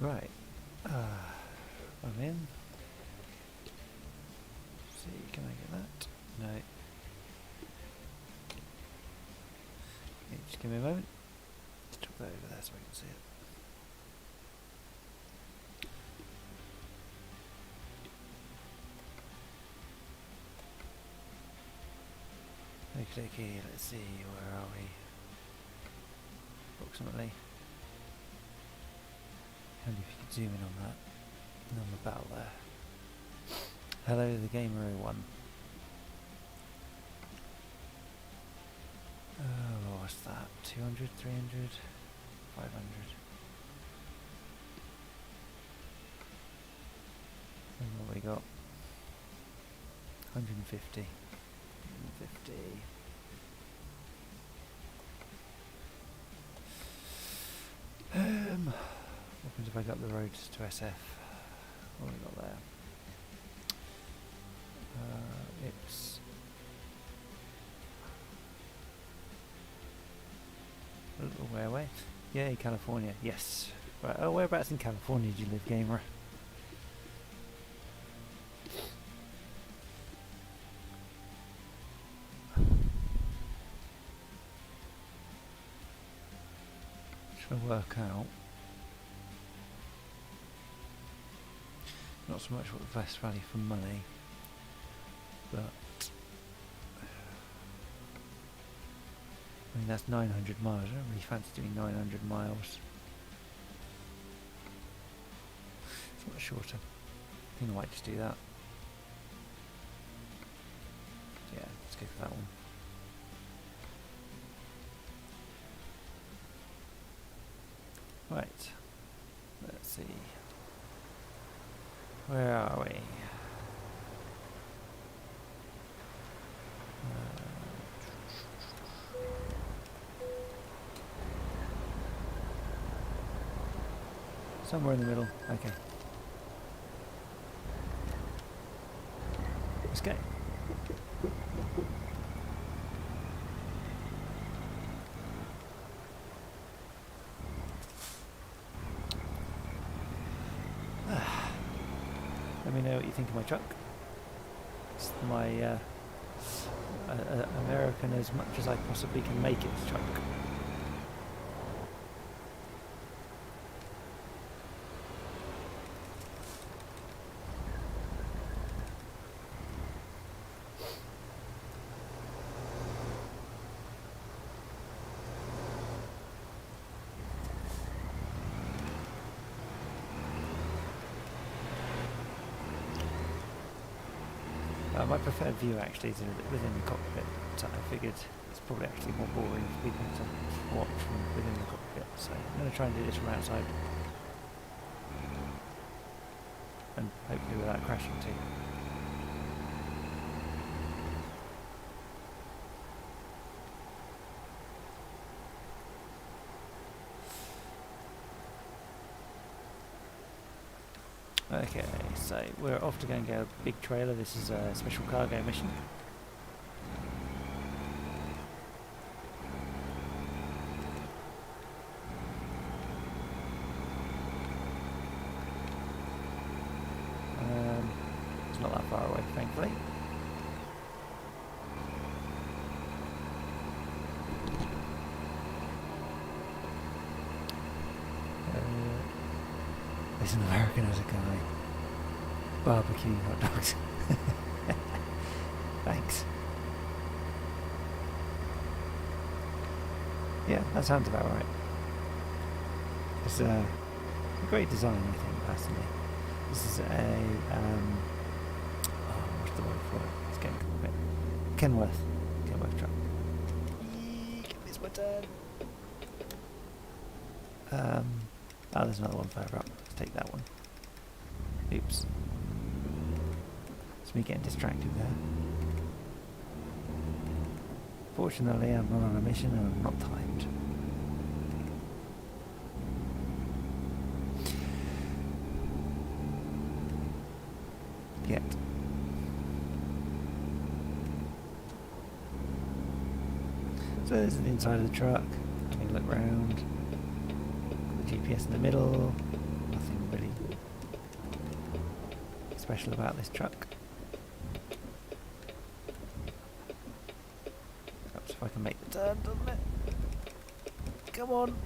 Right. I'm in. See, can I get that? No. Okay, just give me a moment. Let's drop that over there so I can see it. Okay, let's see, where are we? Approximately. Handy if you could zoom in on that. And on the battle there. Hello, the Gamer 01. Oh, what's that? 200, 300, 500. And what we got? 150. 150. What happens if I got the roads to SF? What have we got there? It's a little way away. Yay, California. Yes. Right. Oh, whereabouts in California do you live, Gamer? Trying to work out. Not so much what the best value for money, but I mean that's 900 miles. I don't really fancy doing 900 miles. It's much shorter. I think I might just do that. Yeah, let's go for that one. Right. Let's see. Where are we? Somewhere in the middle. Okay. Let's go. Let me know what you think of my truck. It's my American as much as I possibly can make it truck. My preferred view actually is within the cockpit. So I figured it's probably actually more boring for people to watch from within the cockpit. So I'm going to try and do this from outside. And hopefully without crashing too. Okay, so we're off to go and get a big trailer. This is a special cargo mission. It's not that far away, thankfully. There's an American as a guy. Barbecue hot dogs. Thanks. Yeah, that sounds about right. It's a great design, I think, personally. This is a what's the word for it? It's getting a bit Kenworth truck. It's my turn. Oh, there's another one further up. Let's take that one. Oops. It's me getting distracted there. Fortunately, I'm not on a mission and I'm not timed. Yet. So this is the inside of the truck. Let me look round. Got the GPS in the middle. Nothing special about this truck. Perhaps if I can make the turn, doesn't it? Come on!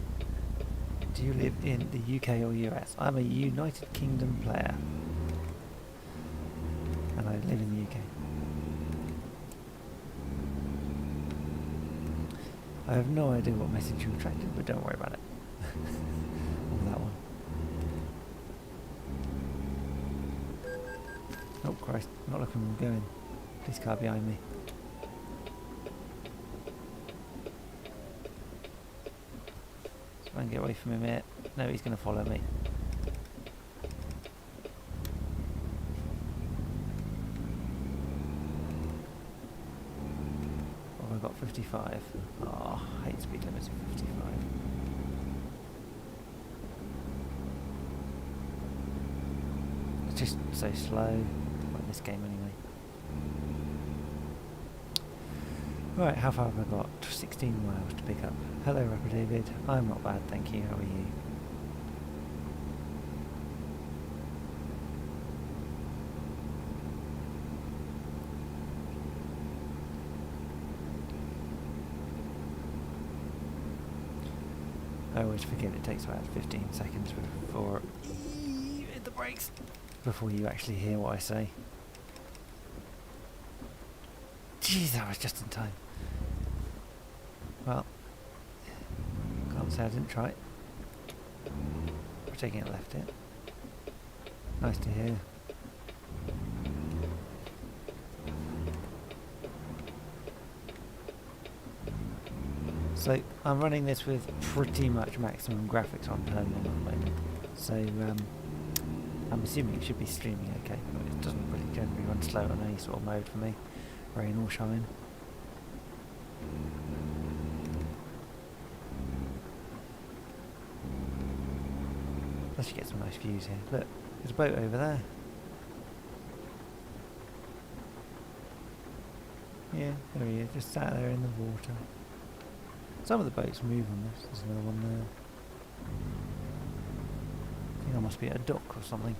Do you live in the UK or US? I'm a United Kingdom player. And I live in the UK. I have no idea what message you attracted, but don't worry about it. On that one. Oh Christ, I'm not looking where I'm going. Police car behind me. Try and get away from him here. No, he's going to follow me. What have I got? 55. Oh, I hate speed limits of 55. It's just so slow. Well, in this game anyway. Right, how far have I got? 16 miles to pick up. Hello, Rapper David. I'm not bad, thank you. How are you? I always forget it takes about 15 seconds before you hit the brakes, before you actually hear what I say. Jeez, that was just in time. Well, can't say I didn't try. We're taking it left here. Nice to hear. So I'm running this with pretty much maximum graphics on terminal at the moment. So I'm assuming it should be streaming okay, but it doesn't really generally run slow on any sort of mode for me, rain or shine. Let's get some nice views here. Look, there's a boat over there. Yeah, there he is, just sat there in the water. Some of the boats move on this. There's another one there. I think I must be at a dock or something.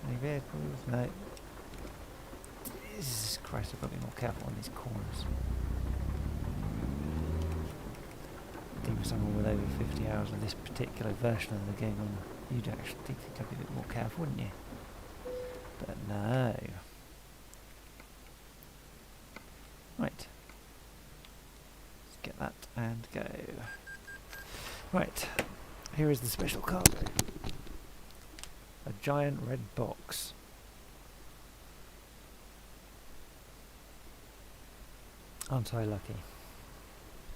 Any vehicles? No. Jesus Christ, I've got to be more careful on these corners. I think for someone with over 50 hours of this particular version of the game, you'd actually think I'd be a bit more careful, wouldn't you? But no. Right. Let's get that and go. Right. Here is the special cargo. A giant red box. Aren't I lucky?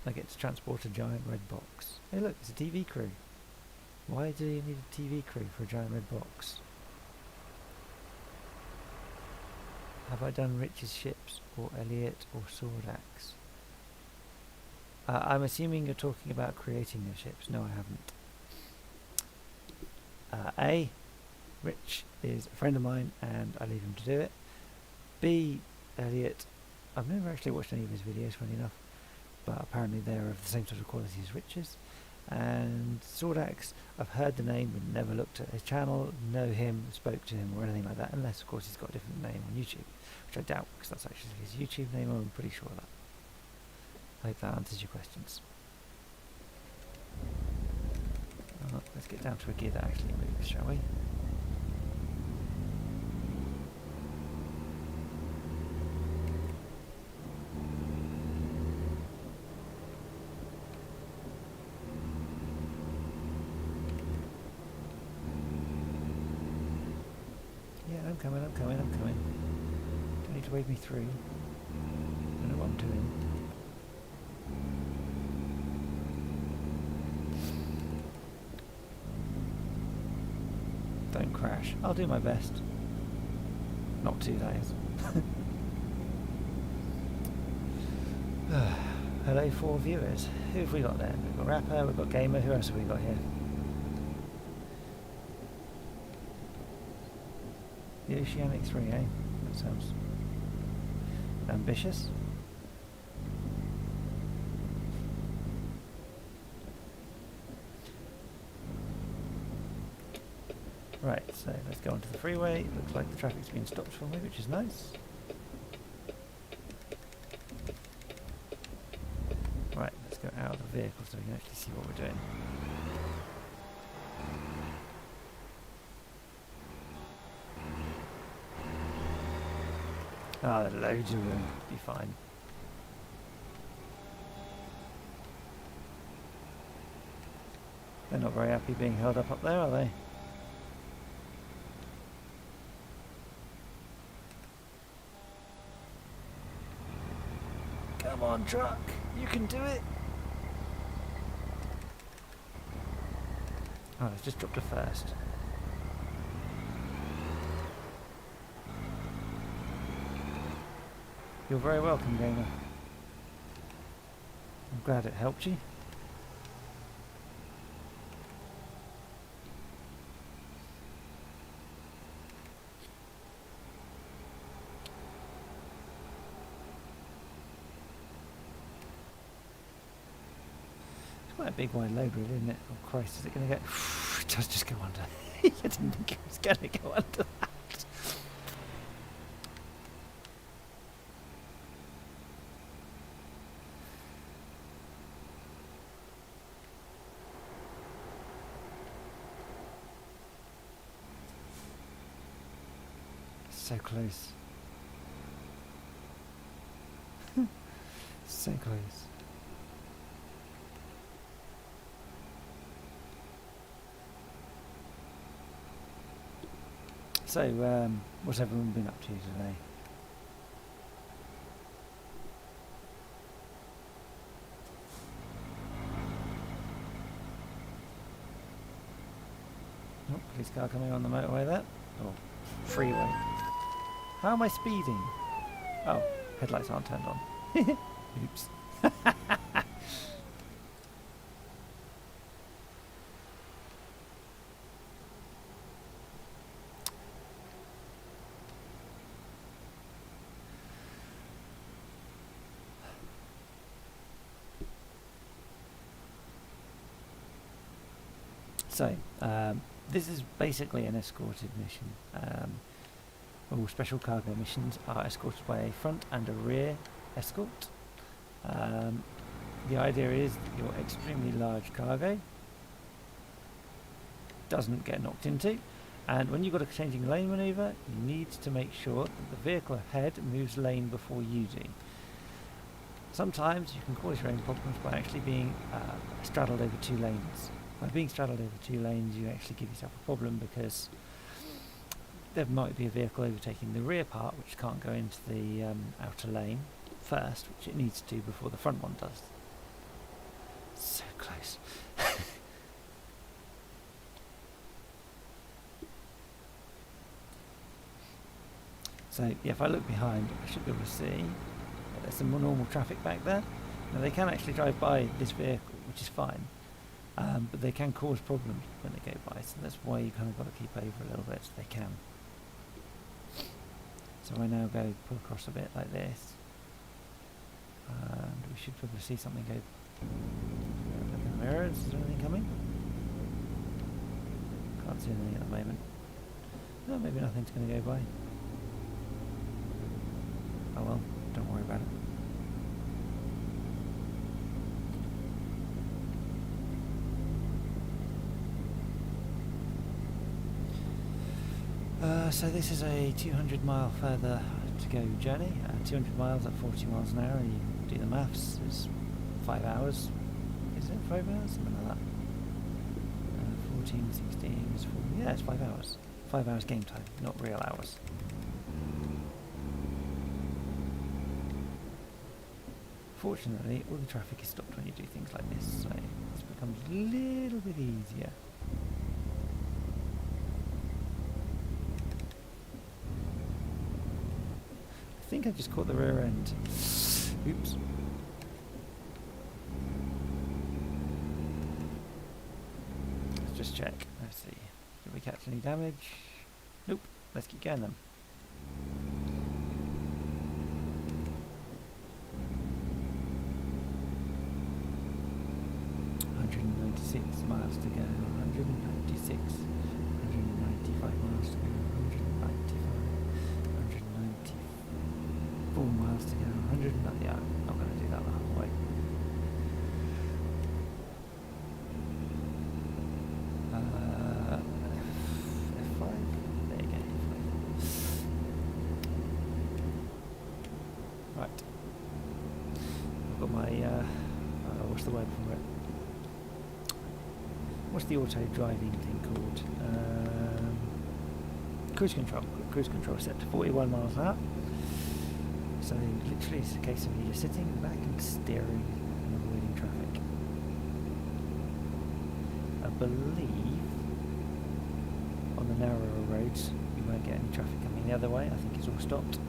I get to transport a giant red box. Hey look, it's a TV crew. Why do you need a TV crew for a giant red box? Have I done Rich's ships, or Elliot, or Sword Axe? I'm assuming you're talking about creating your ships. No, I haven't. A, Rich is a friend of mine, and I leave him to do it. B, Elliot, I've never actually watched any of his videos, funny enough, but apparently they're of the same sort of quality as Rich's. And Sword Axe, I've heard the name but never looked at his channel, know him, spoke to him or anything like that, unless of course he's got a different name on YouTube, which I doubt because that's actually his YouTube name. I'm pretty sure of that. I hope that answers your questions. Let's get down to a gear that actually moves, shall we? I'm coming. Don't need to wave me through. I know what I'm doing. Don't crash. I'll do my best. Not to, that is. Hello, 4 viewers. Who have we got there? We've got Rapper, we've got Gamer. Who else have we got here? The Oceanic 3, eh? That sounds ambitious. Right, so let's go onto the freeway. Looks like the traffic's been stopped for me, which is nice. Right, let's go out of the vehicle so we can actually see what we're doing. Ah, there's loads of room. Be fine. They're not very happy being held up there, are they? Come on, truck! You can do it! Oh, it's just dropped a first. You're very welcome, gamer. I'm glad it helped you. It's quite a big wide load, really, isn't it? Oh Christ, is it going to get... It does just go under. I didn't think it was going to go under that. So close. So close. So, what's everyone been up to today? Oh, police car coming on the motorway there. Oh, freeway. How am I speeding? Oh, headlights aren't turned on. Oops. So, this is basically an escorted mission. All special cargo missions are escorted by a front and a rear escort. The idea is that your extremely large cargo doesn't get knocked into, and when you've got a changing lane manoeuvre, you need to make sure that the vehicle ahead moves lane before you do. Sometimes you can cause your own problems by actually being straddled over two lanes. By being straddled over two lanes, you actually give yourself a problem because there might be a vehicle overtaking the rear part which can't go into the outer lane first, which it needs to do before the front one does. So close. So yeah, if I look behind, I should be able to see that there's some more normal traffic back there. Now they can actually drive by this vehicle, which is fine, but they can cause problems when they go by, so that's why you kind of got to keep over a little bit so they can. So I now go pull across a bit like this, and we should probably see something go. Look in the mirrors, is there anything coming? Can't see anything at the moment. No, maybe nothing's going to go by. Oh well, don't worry about it. So this is a 200 mile further to go journey. 200 miles at 40 miles an hour, you do the maths, is 5 hours. Is it 5 hours? Something like that. 14, 16 is 4. Yeah, it's 5 hours. 5 hours game time, not real hours. Fortunately, all the traffic is stopped when you do things like this, so this becomes a little bit easier. I think I just caught the rear end. Oops. Let's just check. Let's see. Did we catch any damage? Nope. Let's keep going then. Miles to go, 196, 195. miles to go. 194 miles to go. 100. Yeah, I'm not going to do that the whole way. F5. There you go. F5. Right. I've got my. What's the word for it? What's the auto driving thing called? Cruise control. Cruise control set to 41 miles an hour. So literally it's a case of you just sitting back and steering and avoiding traffic. I believe on the narrower roads you won't get any traffic coming the other way. I think it's all stopped.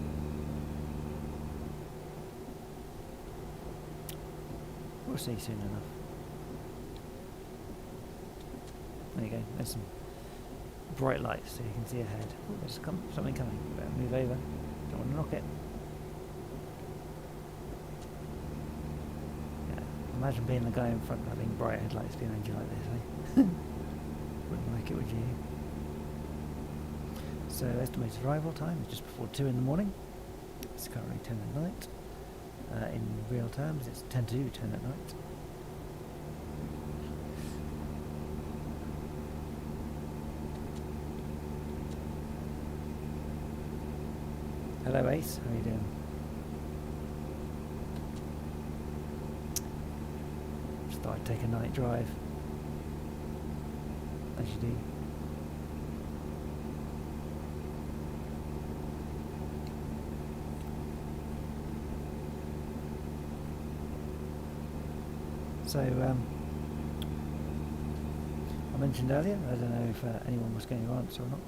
We'll see soon enough. There you go, there's some bright lights so you can see ahead. Ooh, there's something coming. Better move over. Don't want to knock it. Yeah. Imagine being the guy in front having bright headlights behind you like this, eh? Wouldn't like it, would you? So estimated arrival time is just before 2 in the morning. It's currently 10 at night. In real terms it's 10 to 10 at night. Hello Ace, how are you doing? Just thought I'd take a night drive. As you do. So, I mentioned earlier, I don't know if anyone was going to answer or not,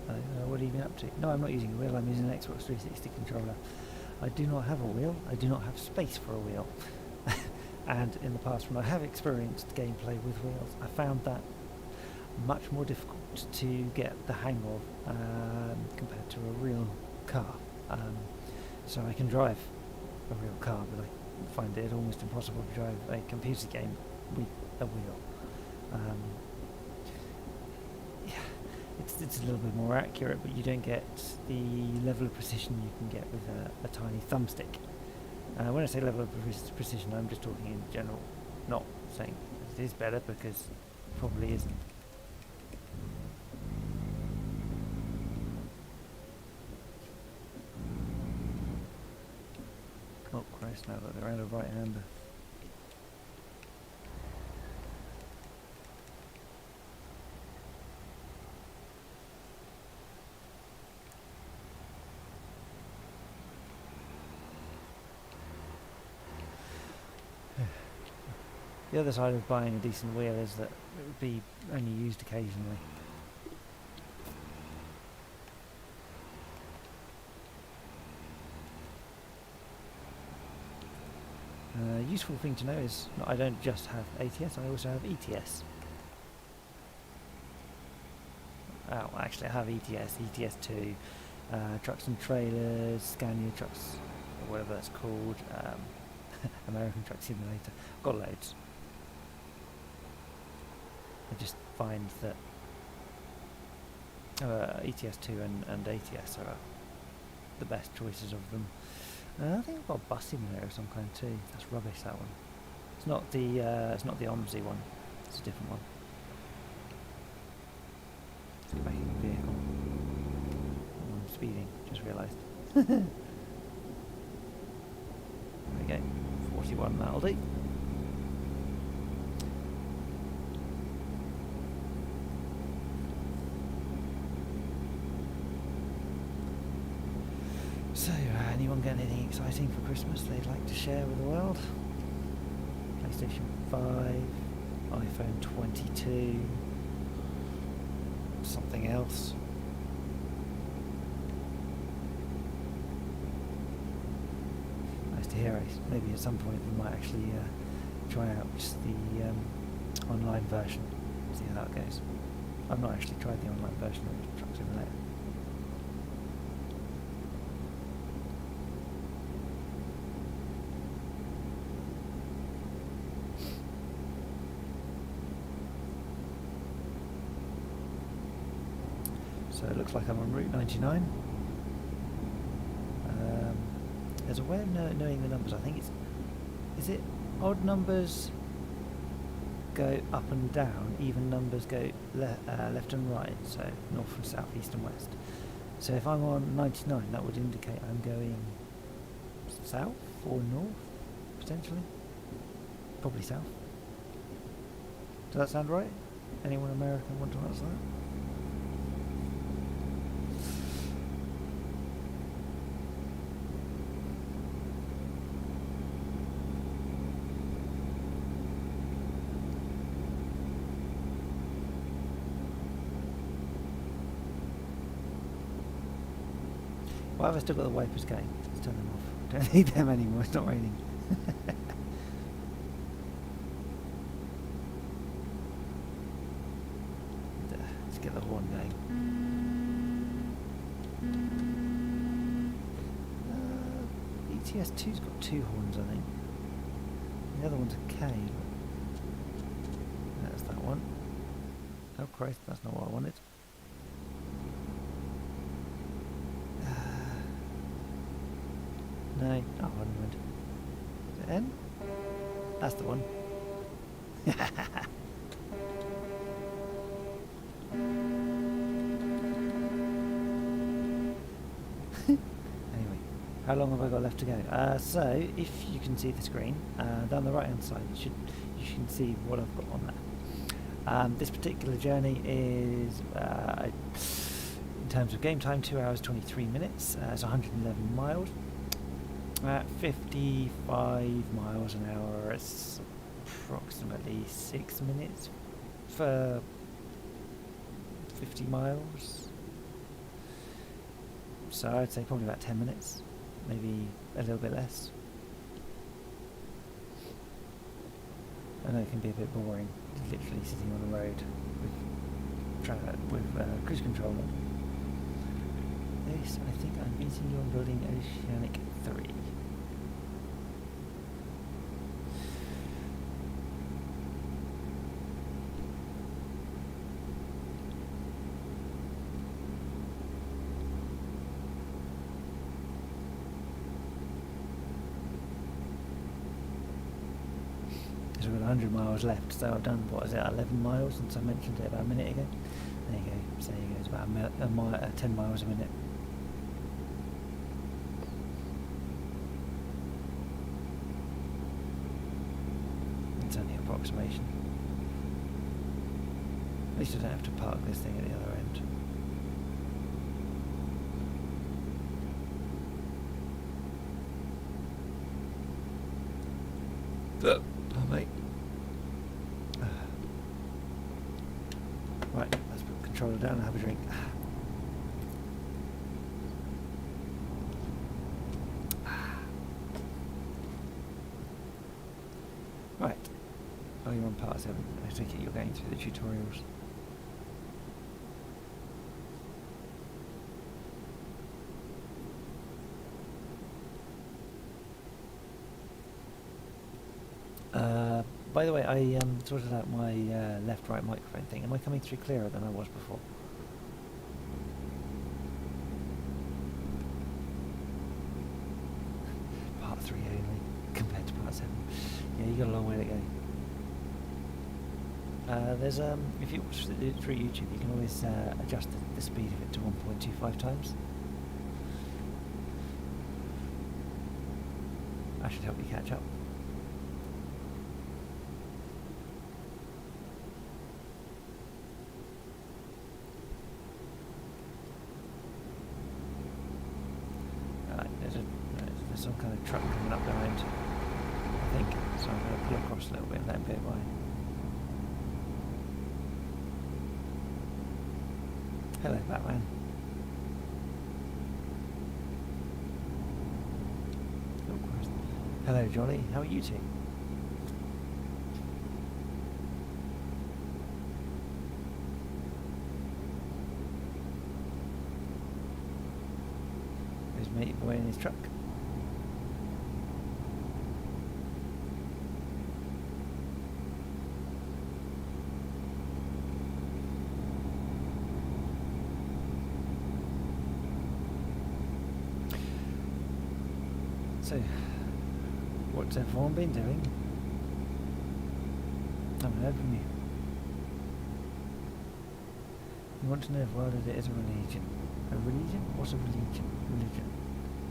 what have you been up to? No, I'm not using a wheel, I'm using an Xbox 360 controller. I do not have a wheel, I do not have space for a wheel. And in the past, when I have experienced gameplay with wheels, I found that much more difficult to get the hang of compared to a real car. So I can drive a real car, but I find it almost impossible to drive a computer game with a wheel. It's a little bit more accurate, but you don't get the level of precision you can get with a tiny thumbstick. When I say level of precision, I'm just talking in general, not saying it is better, because it probably isn't. Oh Christ, now that they're out of right-hander. The other side of buying a decent wheel is that it would be only used occasionally. Useful thing to know is I don't just have ATS, I also have ETS. Oh, actually I have ETS, ETS2, trucks and trailers, Scania trucks, or whatever that's called, American Truck Simulator. I've got loads. I just find that ETS2 and ATS are the best choices of them. I think I've got a bus simulator of some kind too. That's rubbish, that one. It's not the OMSI one. It's a different one. Let's get back in the vehicle. I'm speeding, just realised. There we go. 41, that'll do. So, anyone got anything exciting for Christmas they'd like to share with the world? PlayStation 5, iPhone 22, something else. Nice to hear. Maybe at some point we might actually try out just the online version, see how that goes. I've not actually tried the online version of Truck Simulator. So it looks like I'm on Route 99. There's a way of knowing the numbers. I think is it odd numbers go up and down, even numbers go left and right, so north and south, east and west. So if I'm on 99, that would indicate I'm going south or north, potentially. Probably south. Does that sound right? Anyone American want to answer that? Why have I still got the wipers going? Let's turn them off. Don't need them anymore, it's not raining. Let's get the horn going. ETS2's got 2 horns, I think. The other one's a K. That's that one. Oh Christ, that's not what I wanted. No, oh, never mind. Is it N? That's the one. Anyway, how long have I got left to go? So, if you can see the screen, down the right hand side, you can see what I've got on there. This particular journey is, in terms of game time, 2 hours 23 minutes. It's 111 miles. At 55 miles an hour, it's approximately 6 minutes for 50 miles. So I'd say probably about 10 minutes, maybe a little bit less. I know it can be a bit boring, literally sitting on the road with cruise control on. This, I think I'm meeting you on building Oceanic 3. So we've got 100 miles left, so I've done, what is it, 11 miles since I mentioned it about a minute ago. There you go, so there you go, it's about 10 miles a minute. It's only an approximation. At least I don't have to park this thing at the other end. Oh mate. Right, let's put the controller down and have a drink. Right. Oh, you're on part 7. I take it you're going through the tutorials. By the way, I sorted out my left-right microphone thing. Am I coming through clearer than I was before? Part 3 only, compared to part 7. Yeah, you got a long way to go. There's if you watch it through YouTube, you can always adjust the speed of it to 1.25 times. That should help you catch up. There's some kind of truck coming up behind, I think, so I'm going to pull across a little bit and let him go by. Hello, Batman. Oh, Christ. Hello, Johnny. How are you two? There's mate boy in his truck. So, what's everyone been doing? I haven't heard from you. You want to know if world is a religion. A religion? What's a religion? Religion.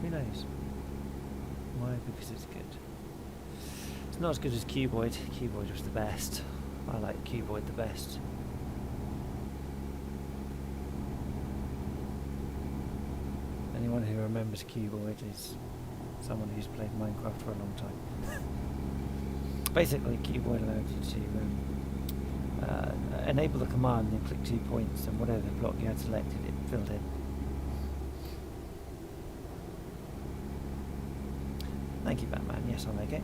Who knows? Why? Because it's good. It's not as good as Cuboid. Cuboid was the best. I like Cuboid the best. Anyone who remembers Cuboid is someone who's played Minecraft for a long time. Basically, Cuboid allowed you to enable the command and then click 2 points, and whatever block you had selected, it filled in. Thank you, Batman. Yes, I'll make it.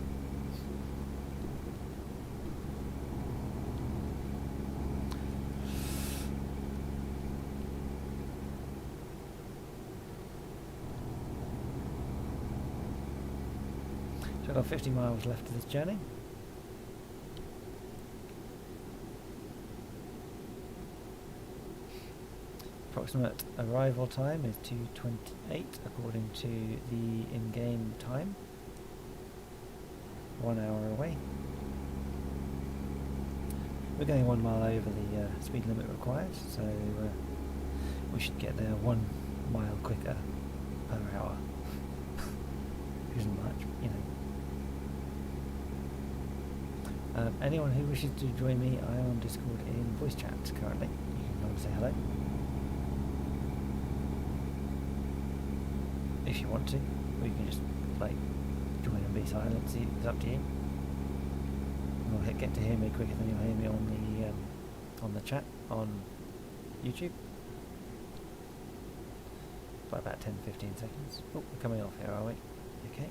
So I've got 50 miles left of this journey. Approximate arrival time is 2:28 according to the in-game time. 1 hour away. We're going 1 mile over the speed limit required, so we should get there 1 mile quicker per hour. Isn't much, you know. Anyone who wishes to join me, I am on Discord in voice chat currently. You can come and say hello. If you want to, or you can just like join and be silent. It's up to you. You'll get to hear me quicker than you'll hear me on the chat on YouTube by about 10-15 seconds. Oh, we're coming off here, are we? Okay.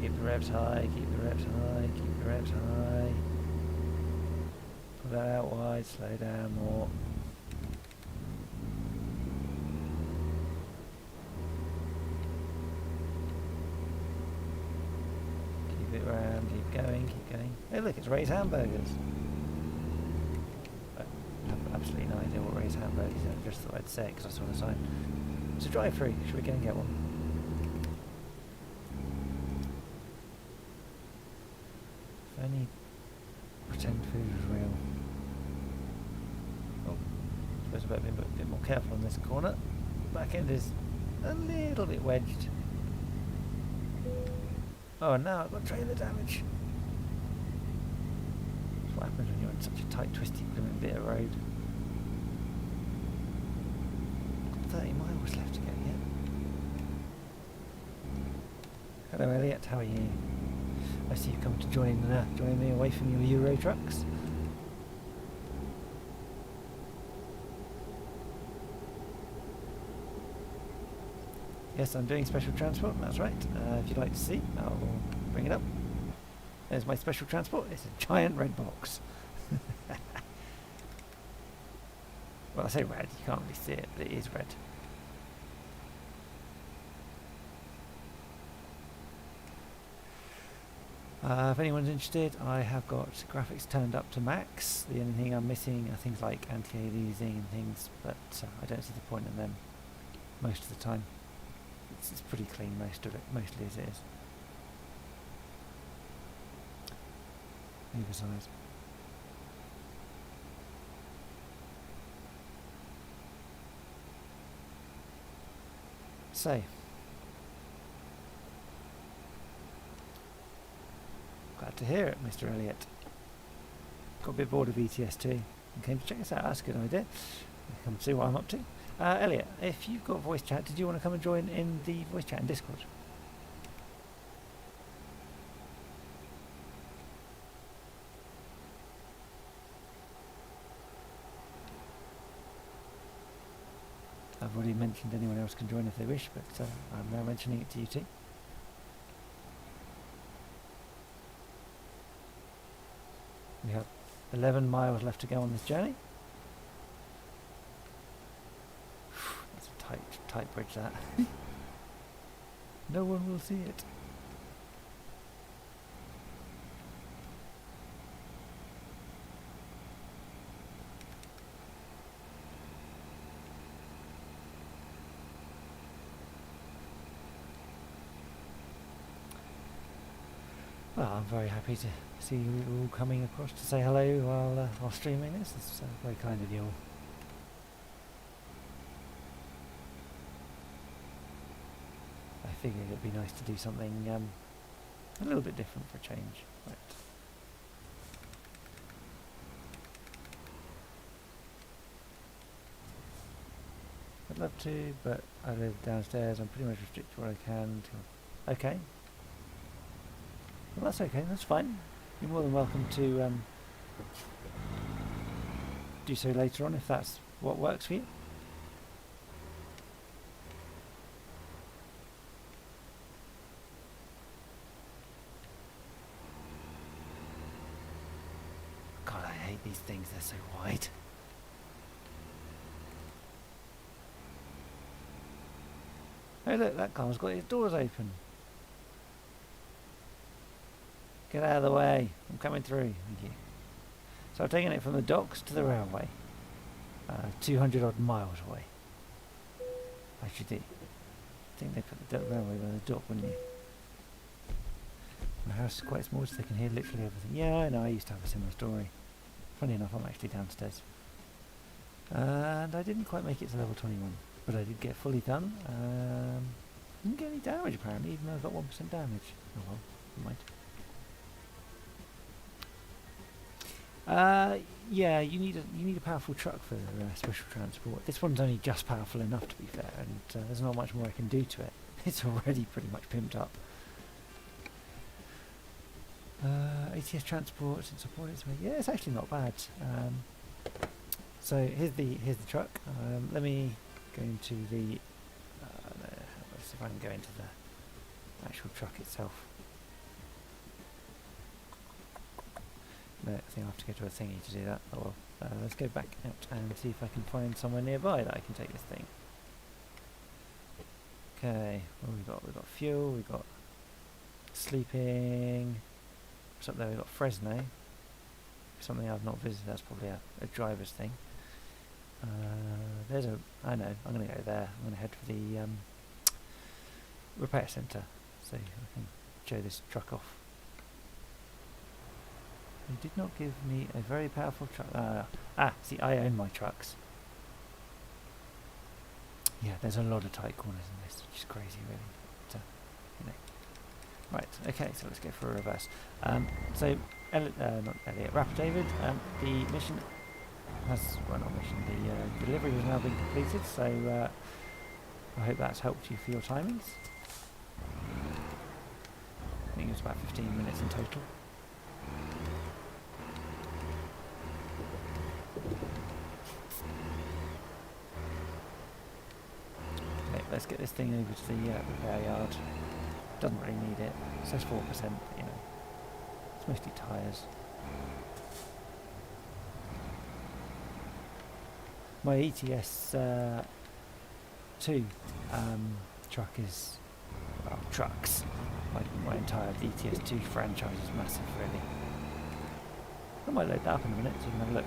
Keep the revs high, keep the revs high, keep the revs high. Pull that out wide, slow down more. Keep it round, keep going, keep going. Hey look, it's Ray's Hamburgers. I have absolutely no idea what Ray's Hamburgers is. I just thought I'd say it because I saw the sign. It's a drive-through. Should we go and get one? If only pretend food is real. Oh, suppose I better be a bit more careful on this corner. Back end is a little bit wedged. Oh, now I've got trailer damage. That's what happens when you're on such a tight, twisty, blooming bit of road. 30 miles left to go yet. Hello, Elliot. How are you? I see you've come to join me away from your Euro trucks. Yes, I'm doing special transport, that's right. If you'd like to see, I'll bring it up. There's my special transport. It's a giant red box. Well, I say red, you can't really see it, but it is red. If anyone's interested, I have got graphics turned up to max. The only thing I'm missing are things like anti-aliasing and things, but I don't see the point in them most of the time. It's pretty clean, most of it, mostly as it is. Either side. So, glad to hear it, Mr. Elliot. Got a bit bored of ETS2 and came to check us out. That's a good idea. Come see what I'm up to. Elliot, if you've got voice chat, did you want to come and join in the voice chat in Discord? I've already mentioned anyone else can join if they wish, but I'm now mentioning it to you too. We have 11 miles left to go on this journey. That's a tight bridge, that. No one will see it. Well, I'm very happy to see you all coming across to say hello while streaming this. It's very kind of you all. I figured it'd be nice to do something a little bit different for a change. Right. I'd love to, but I live downstairs. I'm pretty much restricted to what I can. Okay. Well, that's okay. That's fine. You're more than welcome to do so later on if that's what works for you. God, I hate these things. They're so wide. Hey, look, that car's got his doors open. Get out of the way. I'm coming through. Thank you. So I've taken it from the docks to the railway. 200 odd miles away. Actually, I think they put the railway by the dock, wouldn't you? My house is quite small, so they can hear literally everything. Yeah, I know. I used to have a similar story. Funny enough, I'm actually downstairs. And I didn't quite make it to level 21. But I did get fully done. Didn't get any damage apparently, even though I got 1% damage. Oh well, never mind. Yeah, you need a powerful truck for special transport. This one's only just powerful enough, to be fair, and there's not much more I can do to it. It's already pretty much pimped up. ATS transport and support its way. Yeah, it's actually not bad. So here's the truck. Let me go into the. Let's see if I can go into the actual truck itself. No, I think I have to go to a thingy to do that. Oh well. Let's go back out and see if I can find somewhere nearby that I can take this thing. Okay, what have we got? We've got fuel, we've got sleeping. What's up there? We've got Fresno. Something I've not visited, that's probably a driver's thing. There's a. I know, I'm going to go there. I'm going to head for the repair centre so I can show this truck off. He did not give me a very powerful truck. See, I own my trucks. Yeah, there's a lot of tight corners in this, which is crazy, really. But, you know. Right, okay, so let's go for a reverse. So, not Elliot, Rapper David, the mission has, well not mission, the delivery has now been completed, so I hope that's helped you for your timings. I think it was about 15 minutes in total. Okay, let's get this thing over to the repair yard. Doesn't really need it. It says 4%, but you know, it's mostly tyres. My ETS 2 truck is, well, trucks. My entire ETS 2 franchise is massive, really. I might load that up in a minute so you can have a look.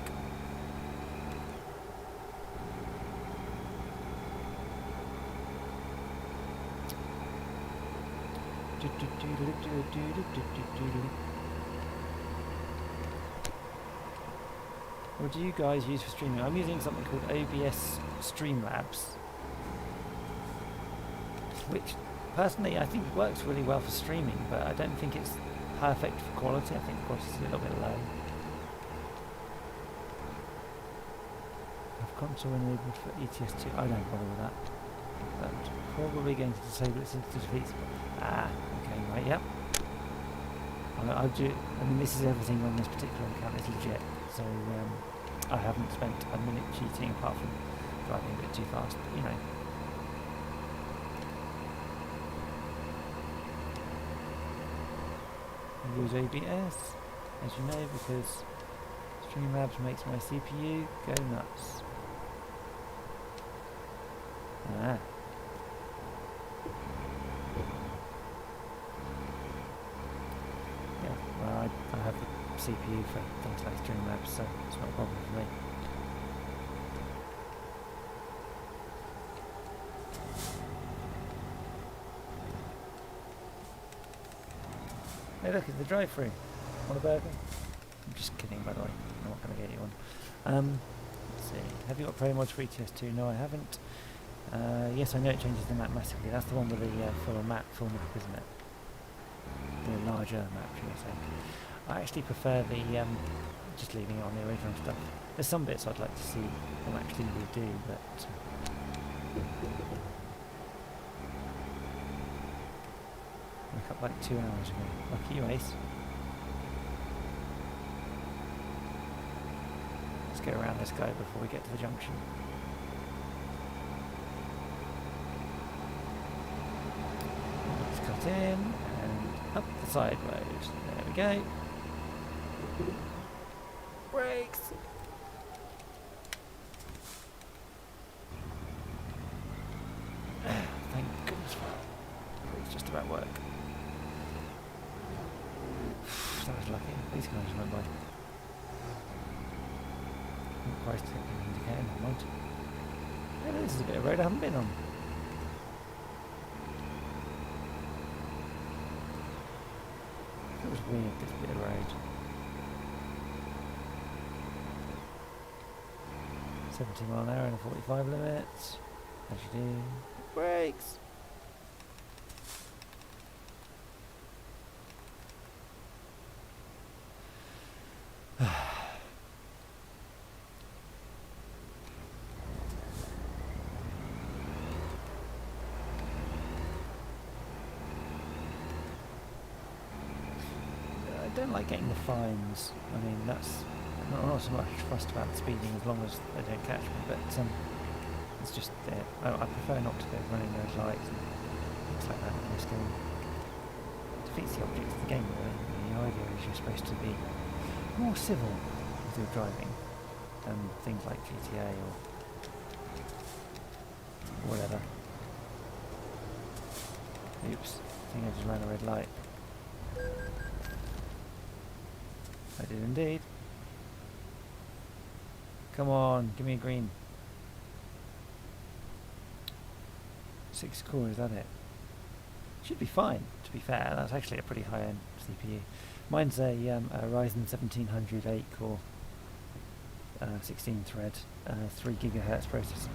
What do you guys use for streaming? I'm using something called OBS Streamlabs, which personally I think works really well for streaming, but I don't think it's perfect for quality. I think the quality is a little bit low. Have console enabled for ETS 2. I don't bother with that. But probably going to disable it since it defeats. Okay, right, yep. I'll do. I mean, this is everything on this particular account is legit, so I haven't spent a minute cheating apart from driving a bit too fast, but you know. I use OBS, as you know, because Streamlabs makes my CPU go nuts. Yeah, well, I have the CPU for things like Streamlabs, so it's not a problem for me. Hey look, it's the drive-through. Want a burger? I'm just kidding, by the way. I'm not going to get you one. Let's see. Have you got Pro Mods for ETS2? No, I haven't. Yes, I know it changes the map massively. That's the one with the full map, full map, isn't it? The larger map, should I say. I actually prefer the just leaving it on the original stuff. There's some bits I'd like to see them actually redo, but woke up like 2 hours ago. Lucky you, Ace. Let's get around this guy before we get to the junction. Let's cut in and up the side road. There we go. Brakes! Thank goodness it's just about work. That was lucky. These guys just went by. Christ, indicator, never mind. Yeah, this is a bit of road I haven't been on. It was weird, this bit of road. 70 mile an hour and a 45 limit. As you do. Brakes! I don't like getting the fines. I mean, that's not so much fussed about the speeding as long as they don't catch me, but it's just I prefer not to go running those lights and things like that in this game. It defeats the object of the game, really. The idea is you're supposed to be more civil with your driving than things like GTA or whatever. Oops, I think I just ran a red light. I did indeed. Come on, give me a green. 6 core, is that it? Should be fine, to be fair. That's actually a pretty high-end CPU. Mine's a Ryzen 1700 8-core, 16-thread, 3 GHz processor.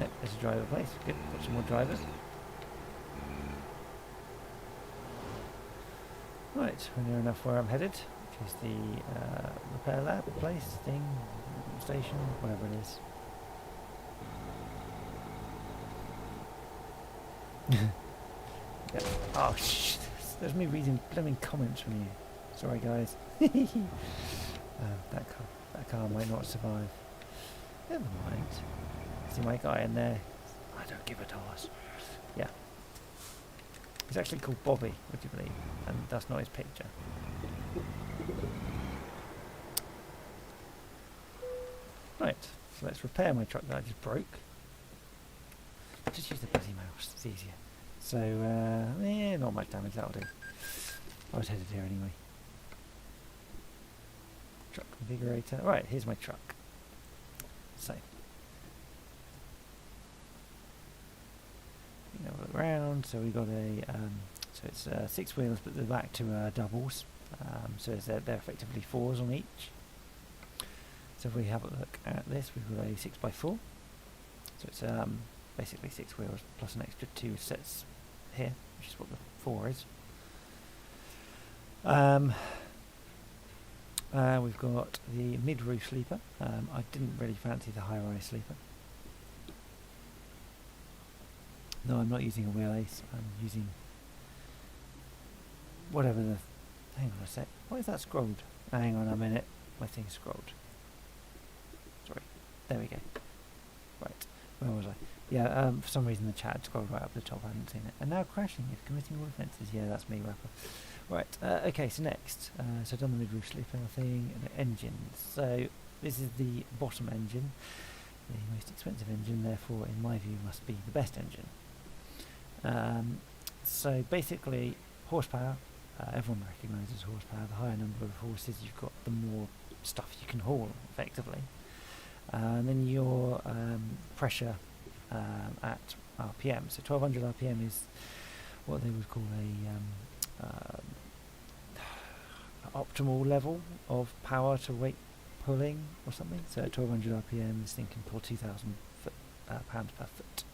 Yep, there's a driver place. Good, got some more drivers. Right, we're near enough where I'm headed, which is the repair lab, place, thing, station, whatever it is. Yep. Oh, shh. There's me reading blooming comments from you. Sorry, guys. That car might not survive. Never mind. See my guy in there? I don't give a toss. Yeah. He's actually called Bobby, would you believe? And that's not his picture. Right, so let's repair my truck that I just broke. Just use the bloody mouse, it's easier. So, yeah, not much damage, that'll do. I was headed here anyway. Truck configurator. Right, here's my truck. So, you know, look around. So we got a, so it's 6 wheels, but they're back to doubles. So they're effectively 4s on each. So if we have a look at this, we've got a 6x4. So it's basically 6 wheels plus an extra 2 sets here, which is what the 4 is. We've got the mid-roof sleeper. I didn't really fancy the high-rise sleeper. No, I'm not using a wheel ace. I'm using whatever the... Hang on a sec. Why is that scrolled? Hang on a minute. My thing's scrolled. Sorry. There we go. Right. Where was I? Yeah, for some reason the chat had scrolled right up the top. I hadn't seen it. And now crashing if committing all offences. Yeah, that's me, Rapper. Right. Okay, so next. So I've done the mid-roof sleeper thing. And the engines. So this is the bottom engine. The most expensive engine, therefore, in my view, must be the best engine. So basically, horsepower everyone recognises horsepower. The higher number of horses you've got, the more stuff you can haul, effectively. And then your pressure at RPM. So 1200 RPM is what they would call a optimal level of power to weight pulling or something. So at 1200 RPM is thinking pull 2,000 pounds per foot,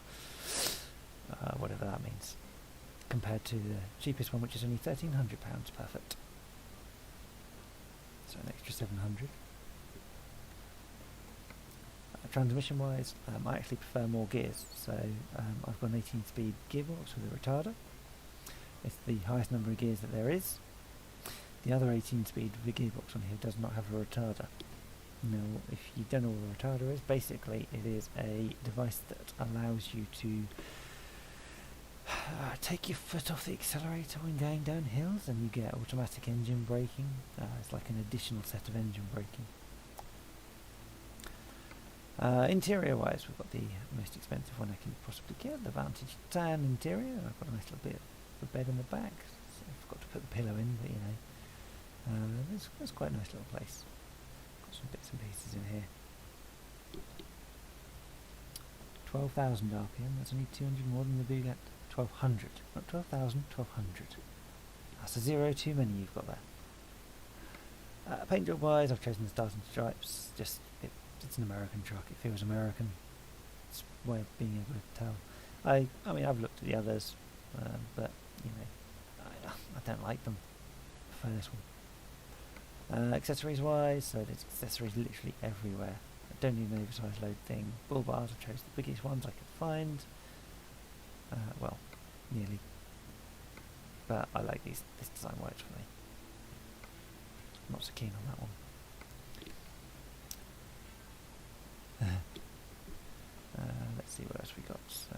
whatever that means, compared to the cheapest one, which is only 1,300 pounds per foot. So an extra 700. Transmission wise, I actually prefer more gears, so I've got an 18-speed gearbox with a retarder. It's the highest number of gears that there is. The other 18-speed gearbox on here does not have a retarder. Now, if you don't know what a retarder is, basically it is a device that allows you to take your foot off the accelerator when going down hills, and you get automatic engine braking. It's like an additional set of engine braking. Interior wise, we've got the most expensive one I can possibly get, the Vantage tan interior. I've got a nice little bit of a bed in the back, so I forgot to put the pillow in, but you know, it's quite a nice little place. Got some bits and pieces in here. 12,000 RPM, that's only 200 more than the Bugatti. 1,200, not 12,000, 1,200. That's a zero too many you've got there. Paint job wise, I've chosen the Stars and Stripes. It's an American truck. It feels American. It's a way of being able to tell. I mean, I've looked at the others, but you know, I don't like them. I prefer this one. Accessories wise, so there's accessories literally everywhere. I don't need an oversized load thing. Bull bars, I chose the biggest ones I could find. Well, nearly. But I like this design works for me. I'm not so keen on that one. Let's see what else we got. So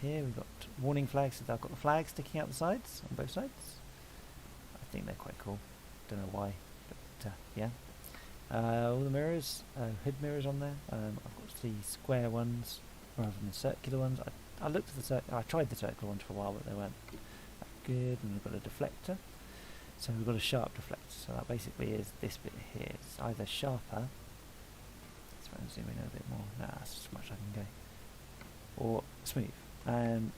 we've got warning flags. So I've got the flags sticking out the sides, on both sides. I think they're quite cool. Don't know why, but yeah. All the mirrors, hood mirrors on there. I've got the square ones rather than the circular ones. I looked at I tried the circular ones for a while, but they weren't that good. And we've got a deflector. So we've got a sharp deflector. So that basically is this bit here. It's either sharper. Let's try and zoom in a bit more. Nah, that's as much as I can go. Or smooth. And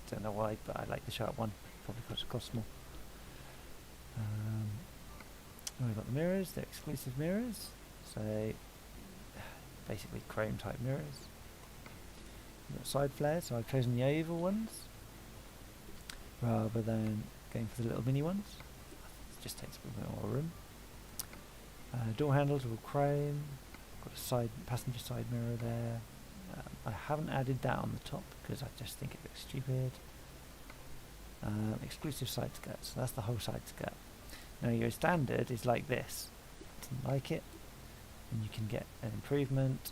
don't know why, but I like the sharp one. Probably because it costs more. We've got the mirrors. They're exclusive mirrors. So basically chrome type mirrors. We've got side flares. So I've chosen the oval ones rather than going for the little mini ones. It just takes a bit more room. Door handles are all chrome. Got a passenger side mirror there. I haven't added that on the top because I just think it looks stupid. Exclusive side skirt, so that's the whole side skirt. Now your standard is like this. Didn't like it, and you can get an improvement,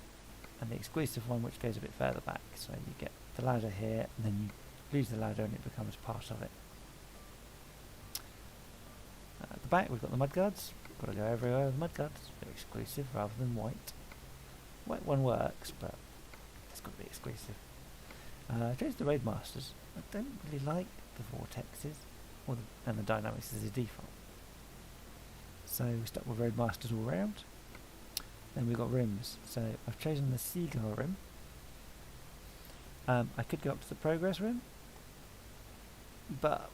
and the exclusive one which goes a bit further back. So you get the ladder here, and then you lose the ladder, and it becomes part of it. At the back we've got the mudguards. Got to go everywhere with mudguards. They're exclusive rather than white. White one works, but it's got to be exclusive. I chose the Roadmasters. I don't really like the vortexes and the dynamics as a default. So we stuck with Roadmasters all round. Then we've got rims. So I've chosen the Seagull rim. I could go up to the Progress rim, but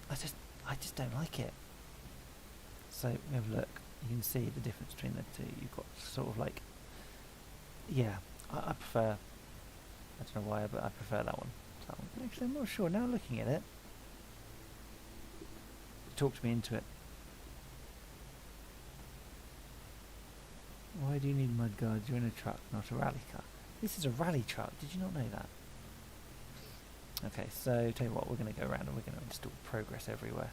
I just don't like it. So we have a look. You can see the difference between the two. You've got sort of like, yeah, I prefer. I don't know why, but I prefer that one. Actually, I'm not sure. Now looking at it, it talked me into it. Why do you need mudguards? You're in a truck, not a rally car. This is a rally truck. Did you not know that? Okay, so tell you what, we're going to go around and we're going to install Progress everywhere.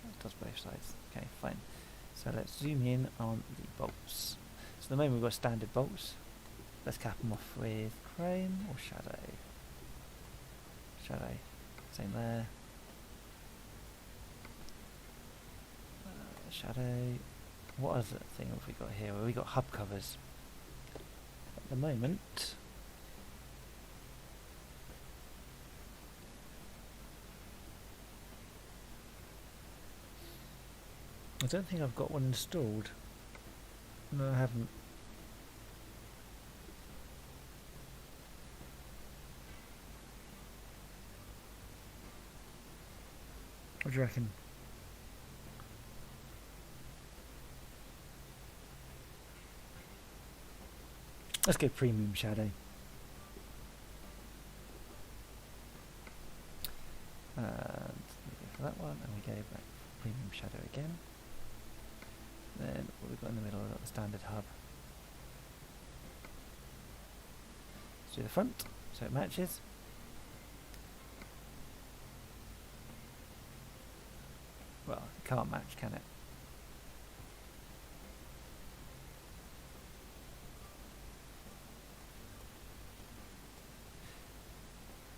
That does both sides. Okay, fine. So let's zoom in on the bolts. So at the moment we've got standard bolts. Let's cap them off with chrome or shadow. Shadow. Same there. Shadow. What other thing have we got here? Well, we got hub covers. the moment, I don't think I've got one installed. No, I haven't. What do you reckon? Let's go premium shadow. And we go for that one, and we go back for premium shadow again. Then what we've got in the middle, we've got the standard hub. Let's do the front, so it matches. Well, it can't match, can it?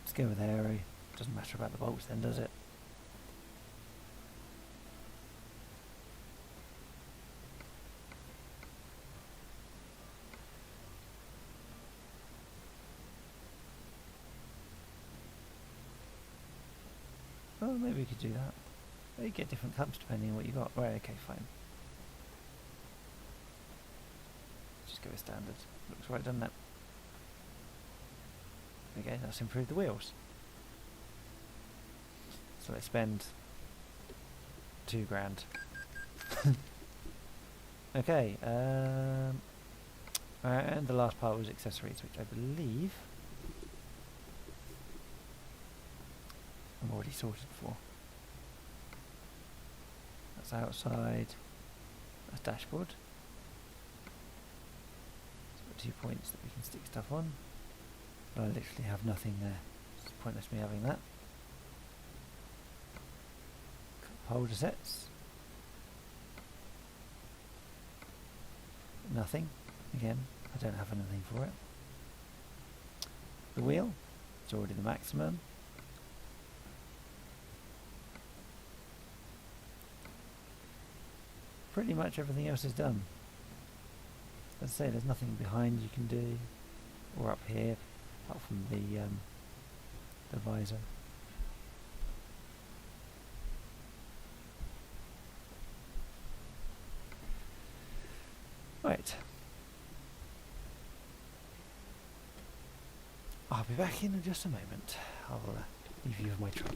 Let's go with arrow. Doesn't matter about the bolts then, does it? Well, maybe we could do that. You get different cups depending on what you got. Right, okay, fine. Just go with standard. Looks right, doesn't it? Okay, that's improved the wheels. So let's spend £2,000. Okay, and the last part was accessories, which I believe I'm already sorted for. That's outside, that's dashboard. So we've got 2 points that we can stick stuff on. But I literally have nothing there. It's pointless me having that. Holder sets. Nothing. Again, I don't have anything for it. The wheel, it's already the maximum. Pretty much everything else is done. As I say, there's nothing behind you can do, or up here, apart from the visor. Right. I'll be back in just a moment. I'll leave you with my truck.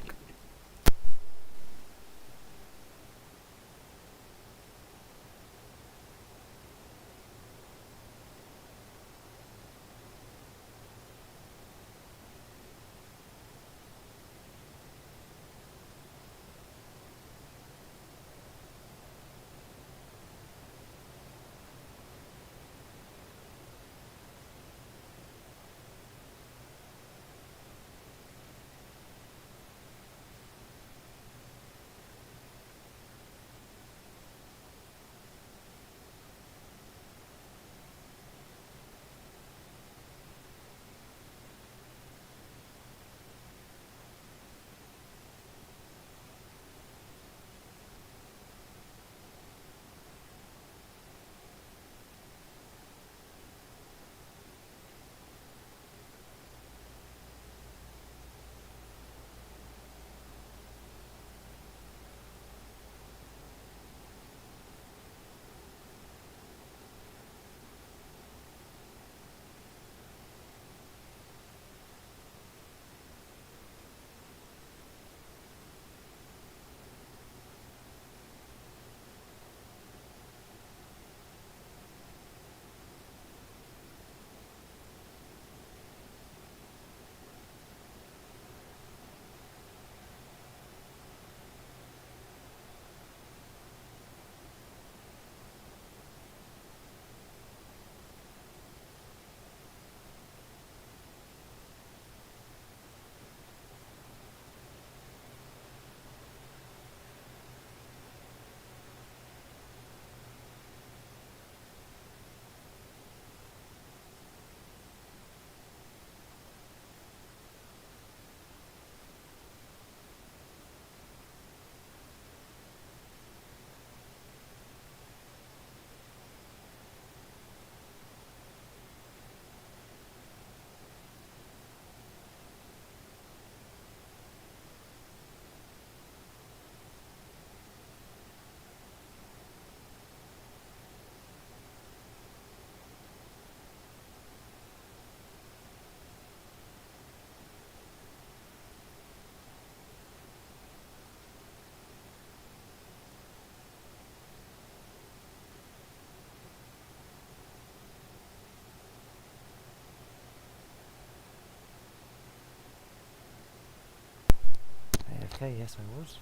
Okay, yes I was.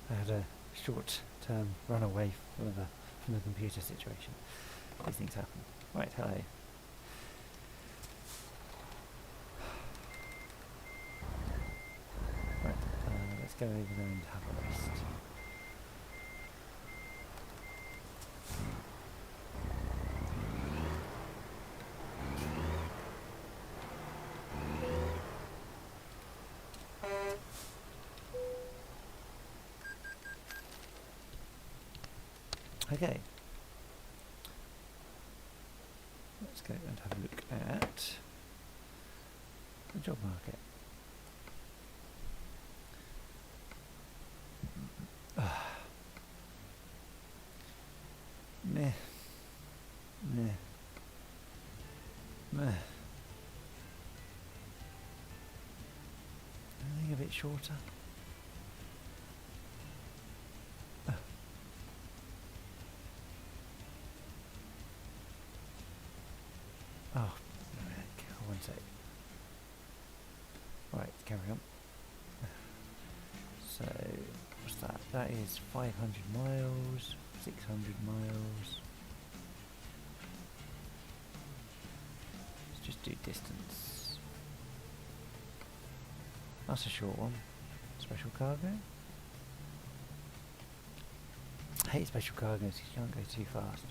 I had a short-term runaway from the computer situation. These things happen. Right, hello. Right, let's go over there and have a rest. Okay. Let's go and have a look at the job market. Meh. Meh. Meh. Anything a bit shorter? Oh, one sec. Right, carry on. So, what's that? That is 500 miles, 600 miles. Let's just do distance. That's a short one. Special cargo. I hate special cargoes because you can't go too fast.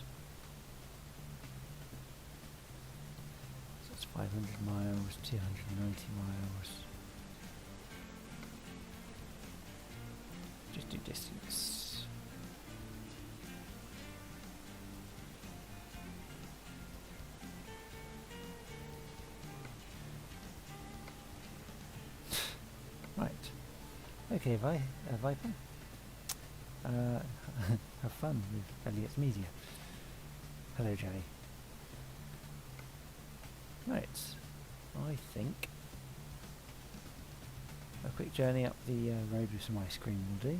So it's 500 miles, 290 miles. Just do distance. Right. Okay, Viper. Have fun with Elliot's Media. Hello, Jelly. Right. I think a quick journey up the road with some ice cream will do.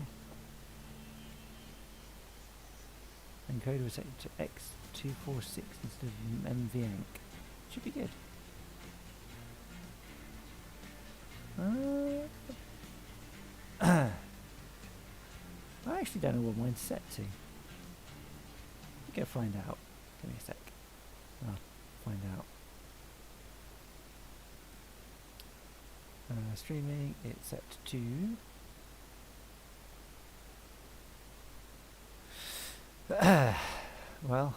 Encoder was set to X246 instead of MVANC. Should be good. I actually don't know what mine's set to. Go find out. Give me a sec. I'll find out. Streaming, it's set to well,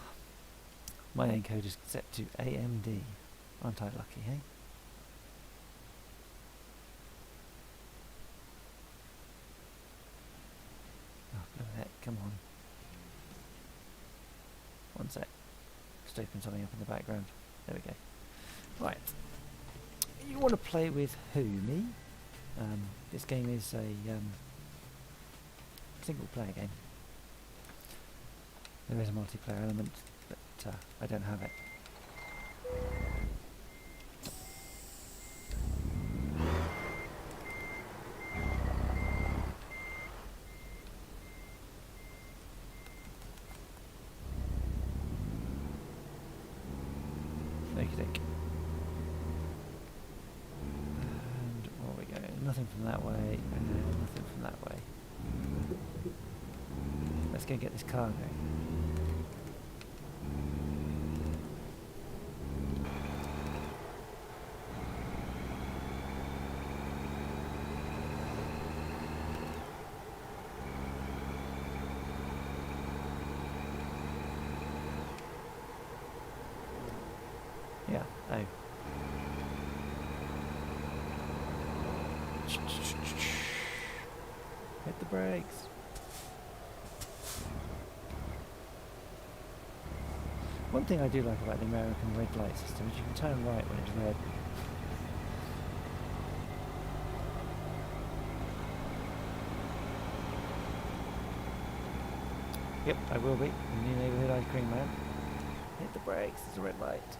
my encoder's set to AMD. Aren't I lucky, hey? Oh, go ahead, come on. One sec. Just open something up in the background. There we go. Right. You want to play with who? Me? This game is a single player game. There is a multiplayer element, but I don't have it. Okey-doke. And where are we going? Nothing from that way, and nothing from that way. Let's go get this cargo. Yeah, oh. Hit the brakes. One thing I do like about the American red light system is you can turn right when it's red. Yep, I will be. The new neighbourhood ice cream man. Hit the brakes, there's a red light.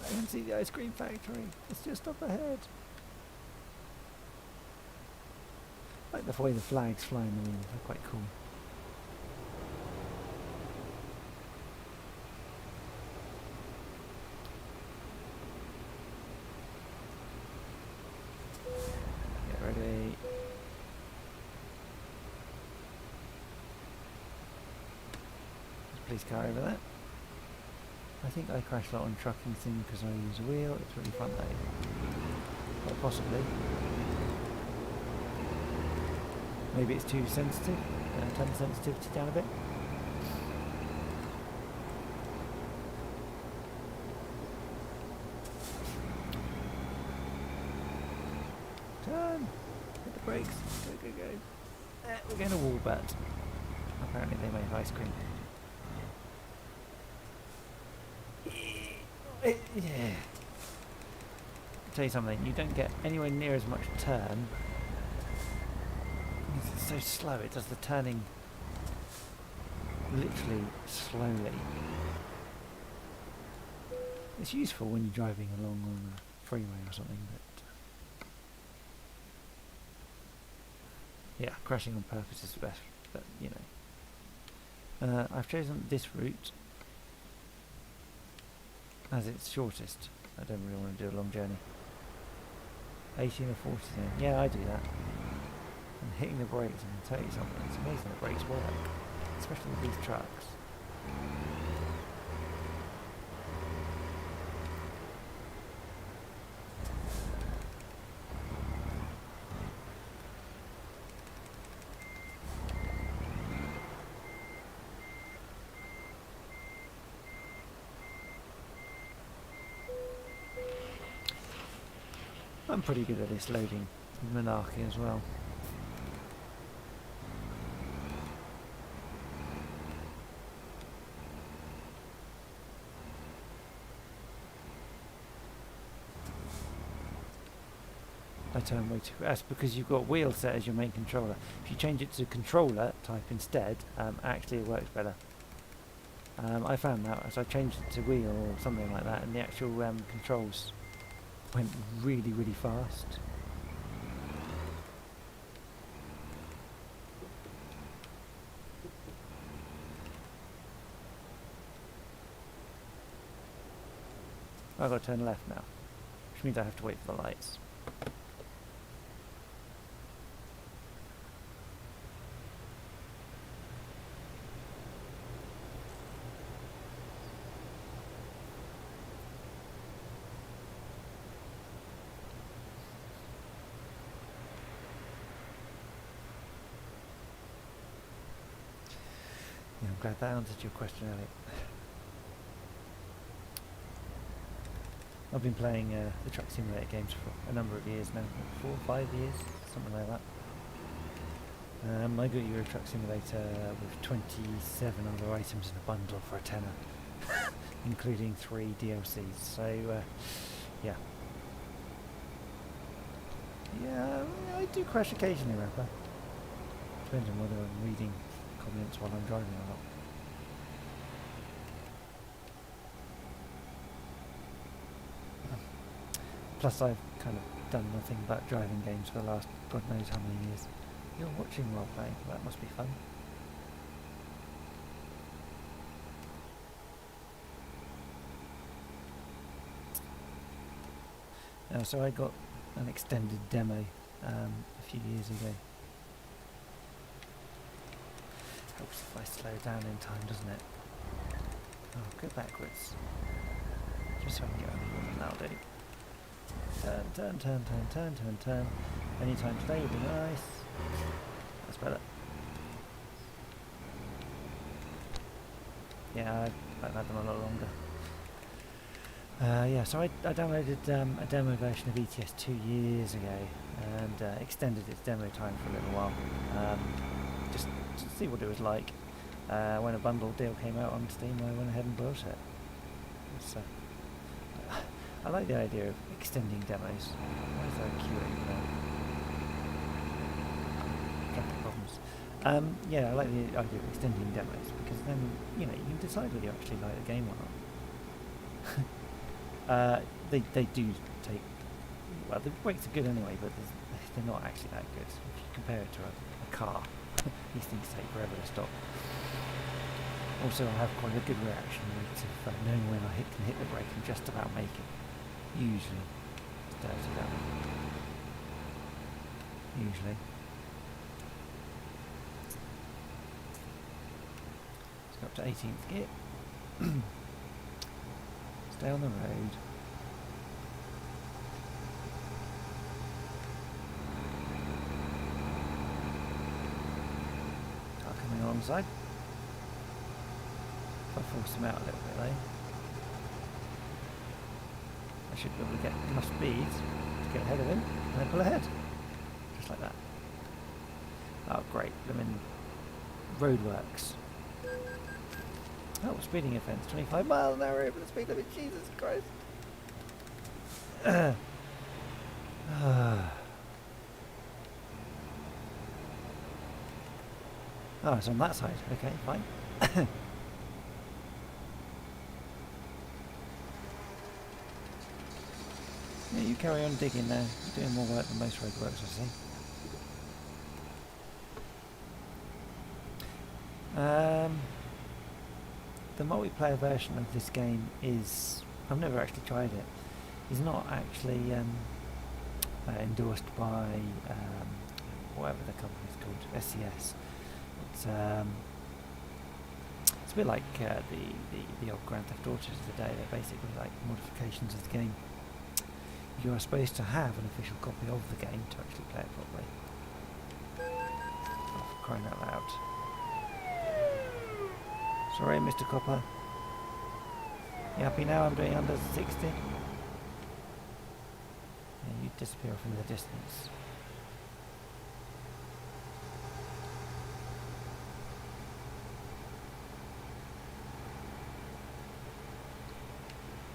I can see the ice cream factory. It's just up ahead. I like the way the flags fly in the wind. They're quite cool. police car over there. I think I crash a lot on trucking thing because I use a wheel. It's really fun though. Quite possibly. Maybe it's too sensitive. Turn the sensitivity down a bit. Turn! Hit the brakes. Go, go, go. We're going to Walbert. Apparently they make ice cream. Yeah. I'll tell you something, you don't get anywhere near as much turn. It's so slow, it does the turning literally slowly. It's useful when you're driving along on a freeway or something, but yeah, crashing on purpose is best, but you know. I've chosen this route as it's shortest. I don't really want to do a long journey. 18 or 40 then. Yeah, I do that. And hitting the brakes, I can tell you something, it's amazing the brakes work. Especially with these trucks. I'm pretty good at this loading Monarchy as well. I turn way too fast because you've got wheel set as your main controller. If you change it to controller type instead, actually it works better. I found that as I changed it to wheel or something like that, and the actual controls went really, really fast. I've got to turn left now, which means I have to wait for the lights. Yeah, I'm glad that answered your question, Elliot. I've been playing the Truck Simulator games for a number of years now, 4 or 5 years, something like that. I got Euro Truck Simulator with 27 other items in a bundle for a tenner, including 3 DLCs, so yeah. Yeah, I do crash occasionally, Rapper. Depends on whether I'm reading comments while I'm driving or not. Plus I've kind of done nothing but driving games for the last God knows how many years. You're watching while playing, that must be fun. So I got an extended demo a few years ago. Helps if I slow down in time, doesn't it? Oh, go backwards. Just so I can get over the now, dude. Turn, turn, turn, turn, turn, turn, turn. Any time today would be nice. That's better. Yeah, I've had them a lot longer. Yeah, so I downloaded a demo version of ETS 2 years ago and extended its demo time for a little while. Just to see what it was like. When a bundle deal came out on Steam, I went ahead and bought it. So, I like the idea of extending demos. Why is there a queuing there? Traffic problems. Yeah, I like the idea of extending demos because then, you know, you can decide whether you actually like the game or not. They do take, well, the brakes are good anyway, but they're not actually that good. If you compare it to a car, these things take forever to stop. Also, I have quite a good reaction rate of knowing when I can hit the brake and just about make it. Usually. It's dirty that. Usually. Let's go up to 18th gear. Stay on the road. Car coming alongside. If I force him out a little bit though, I should be able to get enough speed to get ahead of him and then pull ahead. Just like that. Oh great, I'm in roadworks. Oh, speeding offence, 25 miles an hour over the speed limit, Jesus Christ. Oh, it's on that side, okay, fine. Yeah, you carry on digging there, you're doing more work than most roadworks, I see. The multiplayer version of this game is, I've never actually tried it, is not actually endorsed by whatever the company's called, SCS. It's a bit like the old Grand Theft Autos of the day. They're basically like modifications of the game. You are supposed to have an official copy of the game to actually play it properly. Oh, for crying out loud. Sorry, Mr. Copper. You happy now I'm doing under 60? Yeah, you disappear off into the distance.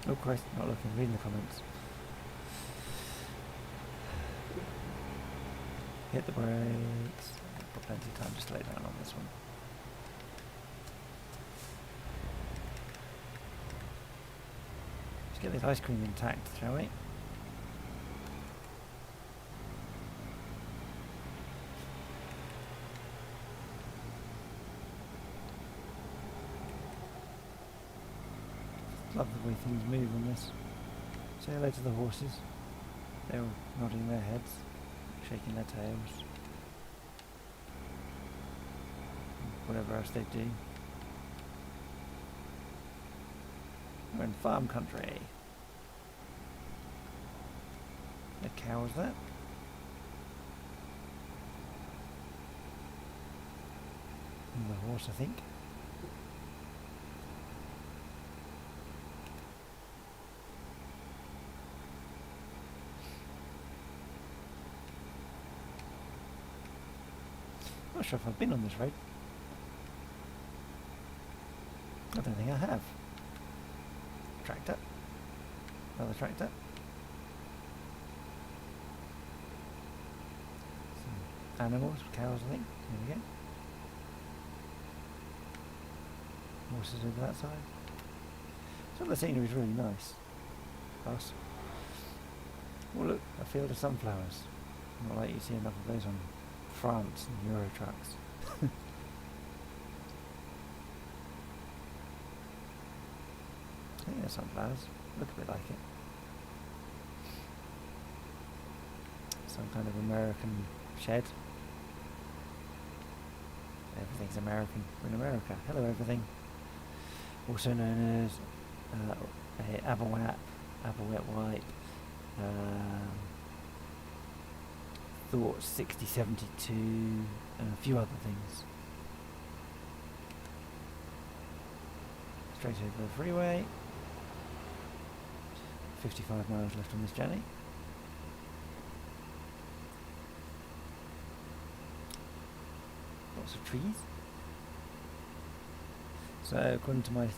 Oh Christ, not looking, reading the comments. Hit the brakes. I've got plenty of time just to lay down on this one. Let's get this ice cream intact, shall we? Love the way things move on this. Say hello to the horses. They're all nodding their heads, shaking their tails. Whatever else they do. We're in farm country. The cow is that? And the horse, I think. I'm not sure if I've been on this road. I don't think I have. Tractor. Another tractor. Some animals, cows I think. Here we go. Horses over that side. Some of the scenery is really nice. Us. Oh look, a field of sunflowers. Not like you see enough of those on France and Euro trucks. I think they're sunflowers. Look a bit like it. Some kind of American shed. Everything's American. We're in America. Hello everything. Also known as apple wet wipe. Thought 6072 and a few other things. Straight over the freeway. 55 miles left on this journey. Lots of trees. So according to my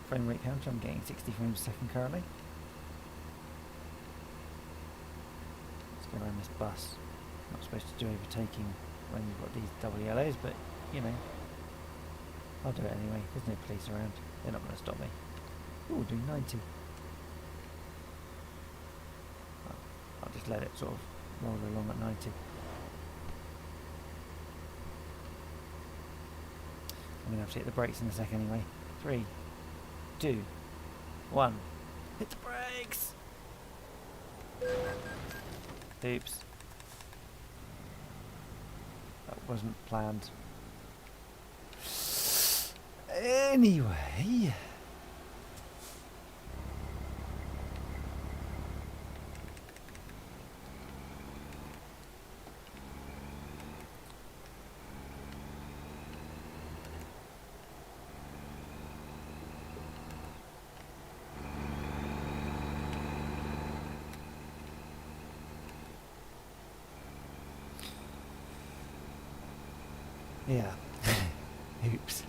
frame rate counter, I'm getting 60 frames a second currently. Let's go around this bus. Not supposed to do overtaking when you've got these double yellows, but you know, I'll do it anyway. There's no police around. They're not going to stop me. Ooh, doing 90. I'll just let it sort of roll along at 90. I'm going to have to hit the brakes in a sec anyway. 3, 2, 1. Hit the brakes! Oops. That wasn't planned. Anyway, yeah. Oops.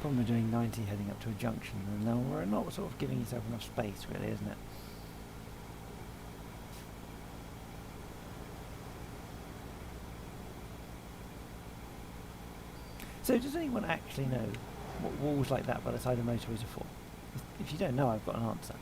Problem of doing 90 heading up to a junction, and now we're not sort of giving yourself enough space, really, isn't it? So does anyone actually know what walls like that by the side of motorways are for? If you don't know, I've got an answer.